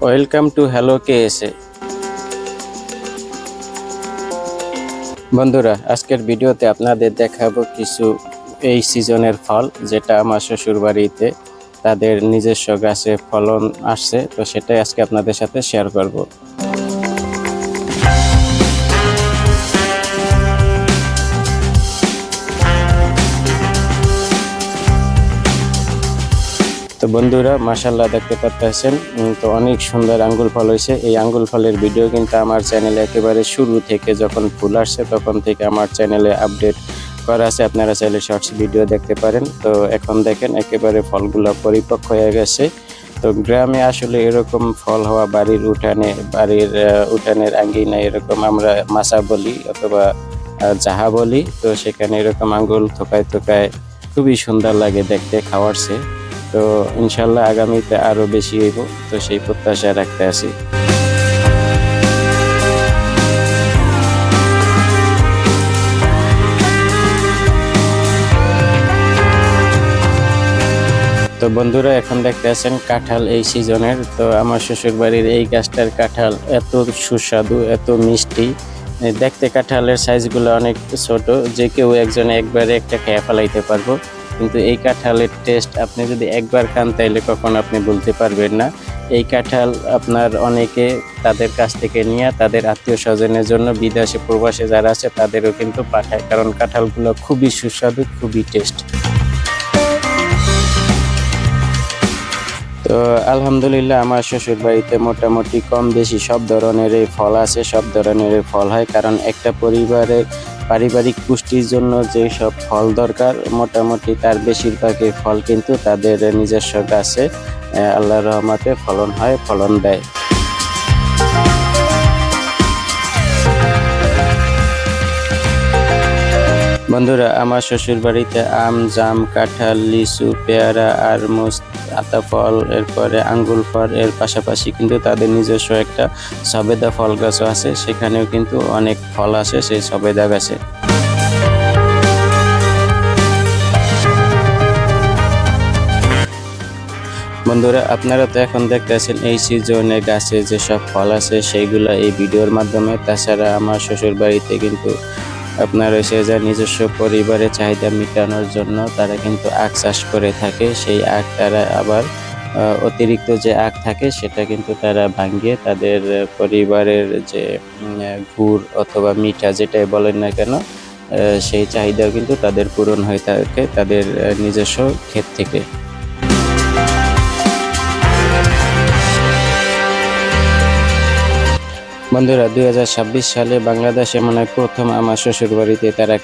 Welcome to hello KSA. বন্ধুরা, আজকের ভিডিওতে আপনাদের দেখাবো কিছু এই সিজনের ফল, যেটা আমার শ্বশুর বাড়িতে তাদের নিজস্ব গাছে ফলন আসছে, তো সেটাই আজকে আপনাদের সাথে শেয়ার করব। তো বন্ধুরা, মাশাআল্লাহ দেখতে পাচ্ছেন, তো অনেক সুন্দর আঙ্গুল ফল হয়েছে। এই আঙ্গুল ফলের ভিডিও কিন্তু আমার চ্যানেলে একেবারে শুরু থেকে, যখন ফুল আসছে তখন থেকে আমার চ্যানেলে আপডেট করা আছে, আপনারা চাইলে শর্টস ভিডিও দেখতে পারেন। তো এখন দেখেন একেবারে ফলগুলো পরিপক্ক হয়ে গেছে। তো গ্রামে আসলে এরকম ফল হওয়া, বাড়ির উঠানের আঙ্গিনায় এরকম আমরা মাচা বলি অথবা জাহা বলি, তো সেখানে এরকম আঙ্গুল থোকায় থোকায় খুবই সুন্দর লাগে দেখতে, খাওয়ারছে। তো ইনশাল্লাহ আগামীতে আরো বেশি হইব, তো সেই প্রত্যাশা রাখতে আছি। তো বন্ধুরা, এখন দেখতে আছেন কাঁঠাল এই সিজনের। তো আমার শ্বশুর বাড়ির এই গাছটার কাঁঠাল এত সুস্বাদু, এত মিষ্টি। দেখতে কাঁঠালের সাইজগুলো অনেক ছোট, যে কেউ একজনে একবারে একটা খেয়ে ফেলাইতে পারবো। কিন্তু এই কাঁঠালের টেস্ট আপনি যদি একবার খান তাইলে কখনো আপনি বলতে পারবেন না। এই কাঁঠাল আপনার অনেকে তাদের কাছ থেকে নিয়ে তাদের আত্মীয় স্বজনের জন্য বিদেশে প্রবাসে যারা আছে তাদেরও কিন্তু পাঠায়, কারণ কাঁঠালগুলো খুবই সুস্বাদু, খুবই টেস্ট। তো আলহামদুলিল্লাহ, আমার শ্বশুর বাড়িতে মোটামুটি কম বেশি সব ধরনের ফল আছে, সব ধরনের ফল হয়, কারণ একটা পরিবারের পারিবারিক পুষ্টির জন্য যে সব ফল দরকার, মোটামুটি তার বেশিরভাগই ফল কিন্তু তাদের নিজস্ব গাছে আল্লাহর রহমতে ফলন হয়, ফলন দেয়। বন্ধুরা, আমার শ্বশুর বাড়িতে আম, জাম, কাঁঠাল, লিচু, পেয়ারা, আরমুজ, আতাফল, এরপরে আঙ্গুল ফল, এর পাশাপাশি কিন্তু তাদের নিজস্ব একটা সবেদা ফল গাছও আছে, সেখানেও কিন্তু অনেক ফল আসে সেই সবেদা গাছে। বন্ধুরা, আপনারা তো এখন দেখতেছেন এই সিজনে গাছে যেসব ফল আছে সেইগুলা এই ভিডিওর মাধ্যমে। তাছাড়া আমার শ্বশুর বাড়িতে কিন্তু আপনার এসে যা নিজস্ব পরিবারের চাহিদা মেটানোর জন্য তারা কিন্তু আখ চাষ করে থাকে। সেই আখ তারা আবার অতিরিক্ত যে আখ থাকে সেটা কিন্তু তারা ভাঙিয়ে তাদের পরিবারের যে গুড় অথবা মিঠা যেটাই বলেন না কেন, সেই চাহিদাও কিন্তু তাদের পূরণ হয়ে থাকে তাদের নিজস্ব ক্ষেত থেকে। বন্ধুরা, 2026 সালে বাংলাদেশে মনে হয় প্রথম আমার শ্বশুর বাড়িতে তারা